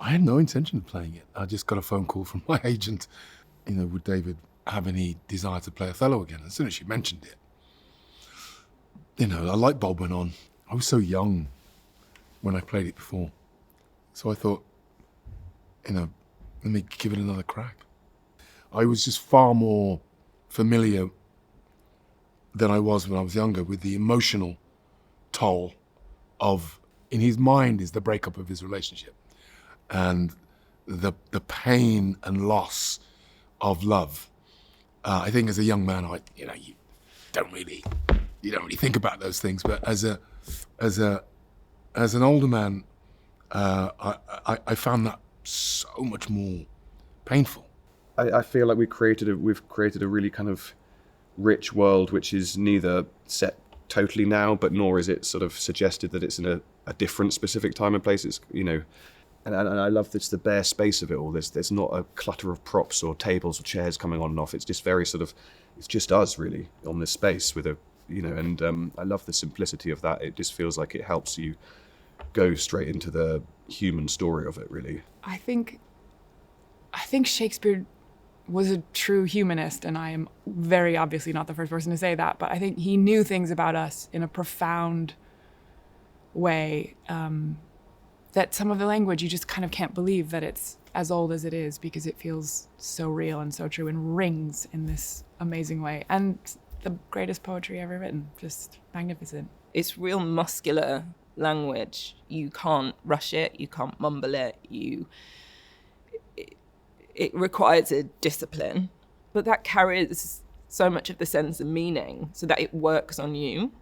I had no intention of playing it. I just got a phone call from my agent. Would David have any desire to play Othello again? As soon as she mentioned it, a light bulb went on. I was so young when I played it before. So I thought, let me give it another crack. I was just far more familiar than I was when I was younger with the emotional toll of, in his mind, is the breakup of his relationship and the pain and loss of love. I think as a young man, you don't really think about those things. But as an older man, I found that so much more painful. I feel like we've created a really kind of rich world, which is neither set totally now, but nor is it sort of suggested that it's in a different specific time and place. It's, and I love the bare space of it all. There's not a clutter of props or tables or chairs coming on and off. It's just very sort of, it's just us really on this space with and I love the simplicity of that. It just feels like it helps you go straight into the human story of it, really. I think Shakespeare was a true humanist, and I am very obviously not the first person to say that, but I think he knew things about us in a profound way, that some of the language you just kind of can't believe that it's as old as it is, because it feels so real and so true and rings in this amazing way. And the greatest poetry ever written, just magnificent. It's real muscular language. You can't rush it, you can't mumble it, it requires a discipline, but that carries so much of the sense and meaning so that it works on you.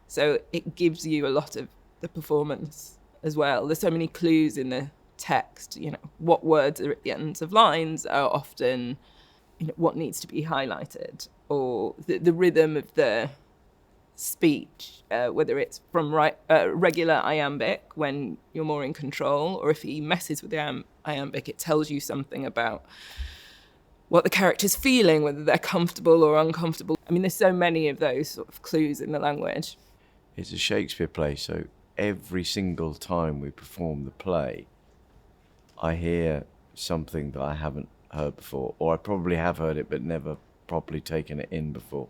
So it gives you a lot of the performance as well. There's so many clues in the text, what words are at the ends of lines are often, what needs to be highlighted, or the rhythm of the speech, whether it's from regular iambic when you're more in control, or if he messes with the iambic, it tells you something about what the character's feeling, whether they're comfortable or uncomfortable. I mean, there's so many of those sort of clues in the language. It's a Shakespeare play, so every single time we perform the play, I hear something that I haven't heard before, or I probably have heard it but never properly taken it in before.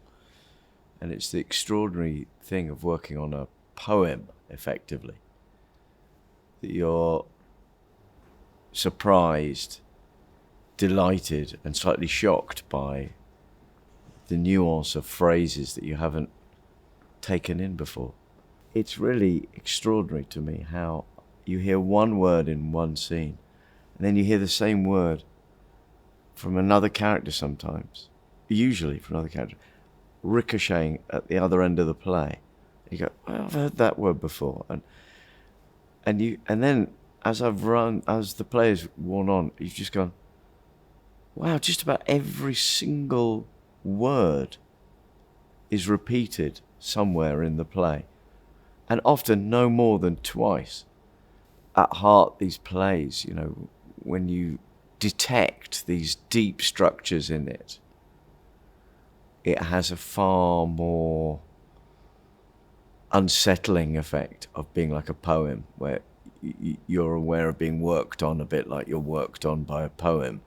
And it's the extraordinary thing of working on a poem, effectively, that you're surprised, delighted, and slightly shocked by the nuance of phrases that you haven't taken in before. It's really extraordinary to me how you hear one word in one scene, and then you hear the same word from another character sometimes, usually from another character, ricocheting at the other end of the play. You go, well, I've heard that word before, and then as the play has worn on, you've just gone, wow, just about every single word is repeated somewhere in the play, and often no more than twice. At heart, these plays, when you detect these deep structures in it, it has a far more unsettling effect of being like a poem, where you're aware of being worked on a bit like you're worked on by a poem,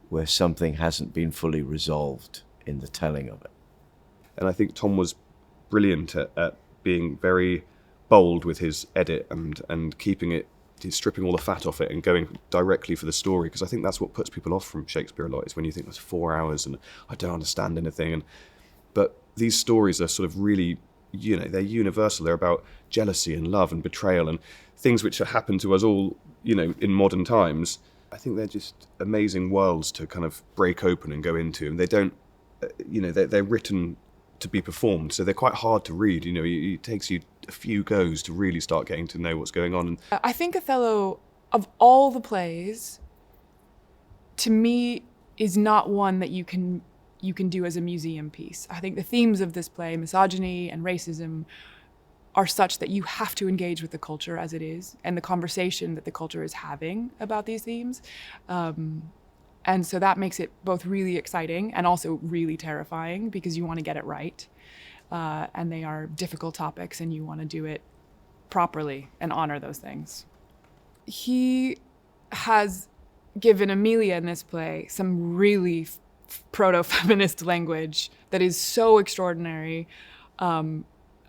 where something hasn't been fully resolved in the telling of it. And I think Tom was brilliant at being very bold with his edit and keeping it, stripping all the fat off it and going directly for the story, because I think that's what puts people off from Shakespeare a lot, is when you think it's 4 hours and I don't understand anything. But these stories are sort of really, they're universal. They're about jealousy and love and betrayal and things which happen to us all, in modern times. I think they're just amazing worlds to kind of break open and go into, and they don't, they're written to be performed, so they're quite hard to read. It takes you a few goes to really start getting to know what's going on. I think Othello, of all the plays, to me, is not one that you can do as a museum piece. I think the themes of this play, misogyny and racism, are such that you have to engage with the culture as it is and the conversation that the culture is having about these themes. And so that makes it both really exciting and also really terrifying, because you want to get it right. And they are difficult topics and you want to do it properly and honor those things. He has given Emilia in this play some really proto-feminist language that is so extraordinary,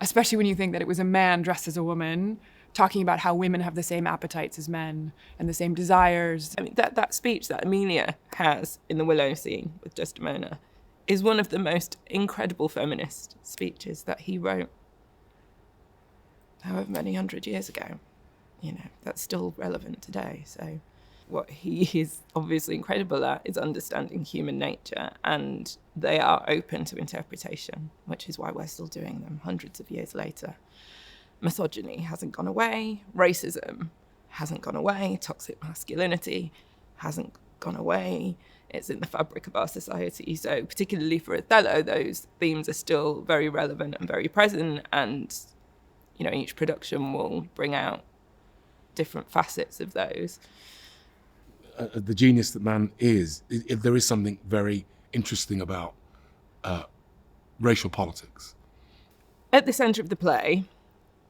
especially when you think that it was a man dressed as a woman talking about how women have the same appetites as men and the same desires. I mean, that speech that Emilia has in the Willow scene with Desdemona is one of the most incredible feminist speeches that he wrote however many 100 years ago. You know, that's still relevant today. So what he is obviously incredible at is understanding human nature, and they are open to interpretation, which is why we're still doing them hundreds of years later. Misogyny hasn't gone away, racism hasn't gone away, toxic masculinity hasn't gone away. It's in the fabric of our society. So particularly for Othello, those themes are still very relevant and very present, and you know, each production will bring out different facets of those. The genius that man is, there is something very interesting about racial politics. At the centre of the play,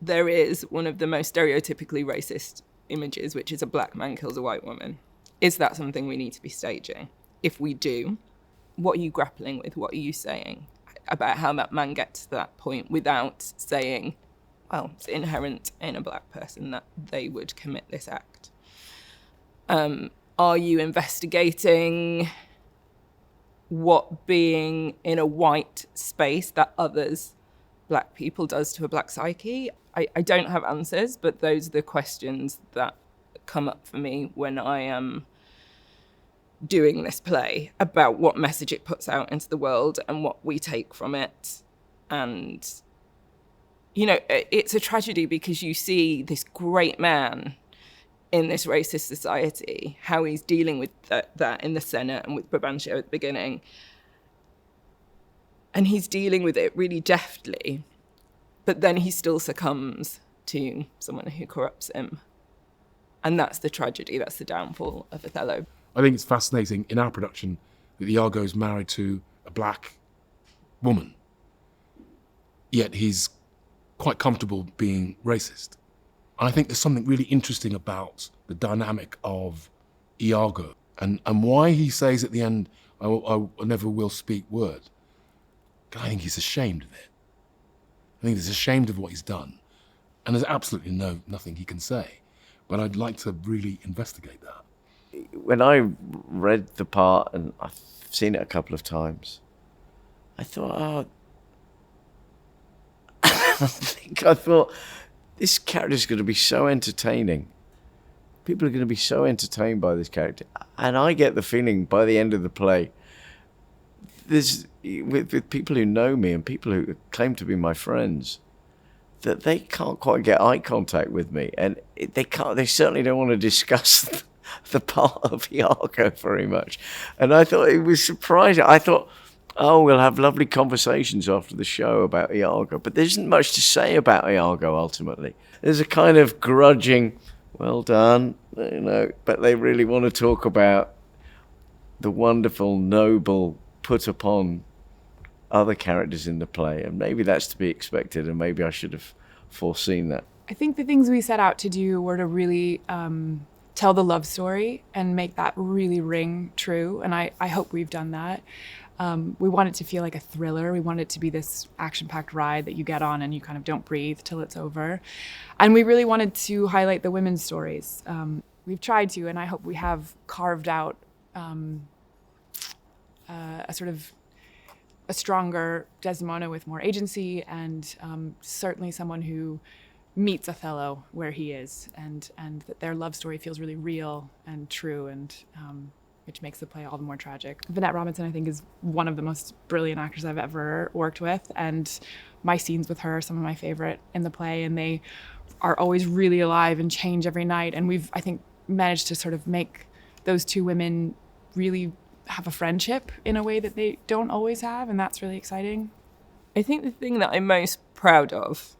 there is one of the most stereotypically racist images, which is a black man kills a white woman. Is that something we need to be staging? If we do, what are you grappling with? What are you saying about how that man gets to that point without saying, well, it's inherent in a black person that they would commit this act? Are you investigating what being in a white space that others, black people, does to a black psyche? I don't have answers, but those are the questions that come up for me when I am doing this play, about what message it puts out into the world and what we take from it. And, you know, it's a tragedy because you see this great man in this racist society, how he's dealing with that in the Senate and with Brabantio at the beginning. And he's dealing with it really deftly, but then he still succumbs to someone who corrupts him. And that's the tragedy, that's the downfall of Othello. I think it's fascinating in our production that Iago is married to a black woman, yet he's quite comfortable being racist. And I think there's something really interesting about the dynamic of Iago and why he says at the end, I never will speak word. I think he's ashamed of it. I think he's ashamed of what he's done. And there's absolutely nothing he can say. But I'd like to really investigate that. When I read the part, and I've seen it a couple of times, I thought, I thought, this character's going to be so entertaining. People are going to be so entertained by this character. And I get the feeling by the end of the play, there's, with people who know me and people who claim to be my friends, that they can't quite get eye contact with me. And they certainly don't want to discuss the part of Iago very much. And I thought it was surprising. I thought, oh, we'll have lovely conversations after the show about Iago. But there isn't much to say about Iago, ultimately. There's a kind of grudging, well done, you know, but they really want to talk about the wonderful, noble, put upon other characters in the play. And maybe that's to be expected, and maybe I should have foreseen that. I think the things we set out to do were to really tell the love story and make that really ring true. And I hope we've done that. We want it to feel like a thriller. We want it to be this action-packed ride that you get on and you kind of don't breathe till it's over. And we really wanted to highlight the women's stories. We've tried to, and I hope we have carved out a stronger Desdemona with more agency, and certainly someone who meets Othello where he is, and that their love story feels really real and true, and which makes the play all the more tragic. Vinette Robinson, I think, is one of the most brilliant actors I've ever worked with, and my scenes with her are some of my favorite in the play, and they are always really alive and change every night. And we've, I think, managed to sort of make those two women really have a friendship in a way that they don't always have, and that's really exciting. I think the thing that I'm most proud of,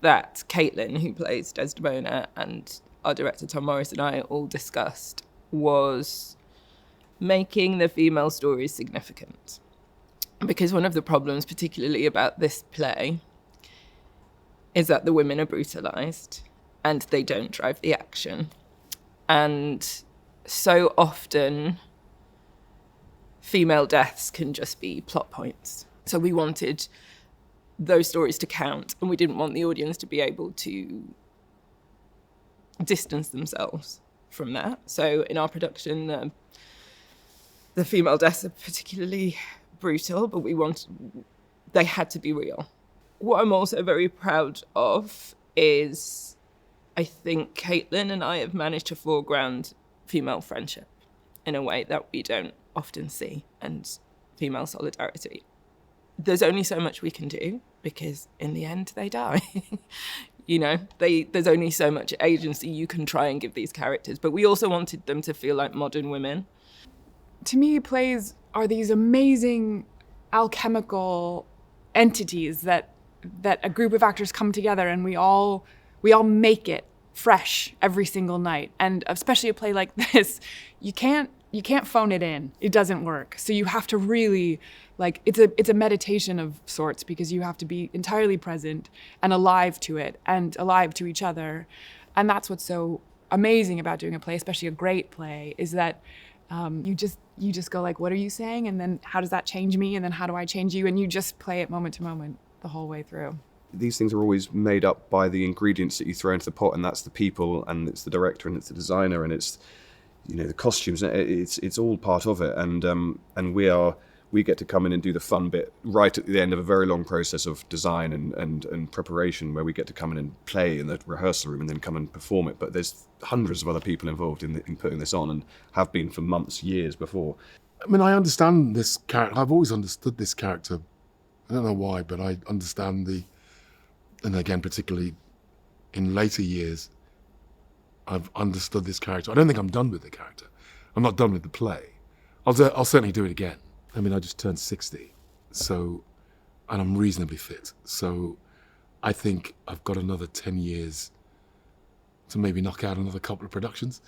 that Caitlin, who plays Desdemona, and our director Tom Morris and I all discussed, was making the female stories significant. Because one of the problems, particularly about this play, is that the women are brutalized and they don't drive the action. And so often female deaths can just be plot points. So we wanted those stories to count, and we didn't want the audience to be able to distance themselves from that. So in our production, the female deaths are particularly brutal, but they had to be real. What I'm also very proud of is I think Caitlin and I have managed to foreground female friendship in a way that we don't often see, and female solidarity. There's only so much we can do because in the end they die. You know, there's only so much agency you can try and give these characters, but we also wanted them to feel like modern women. To me, plays are these amazing alchemical entities that a group of actors come together, and we all make it fresh every single night. And especially a play like this, you can't phone it in. It doesn't work. So you have to really, like, it's a meditation of sorts, because you have to be entirely present and alive to it and alive to each other. And that's what's so amazing about doing a play, especially a great play, is that you just go like, what are you saying? And then how does that change me? And then how do I change you? And you just play it moment to moment the whole way through. These things are always made up by the ingredients that you throw into the pot, and that's the people, and it's the director, and it's the designer, and it's, you know, the costumes. It's all part of it, and we get to come in and do the fun bit right at the end of a very long process of design and preparation, where we get to come in and play in the rehearsal room and then come and perform it. But there's hundreds of other people involved in putting this on, and have been for months, years before. I mean, I understand this character. I've always understood this character. I don't know why, but I understand and again, particularly in later years, I've understood this character. I don't think I'm done with the character. I'm not done with the play. I'll certainly do it again. I mean, I just turned 60, and I'm reasonably fit. So I think I've got another 10 years to maybe knock out another couple of productions.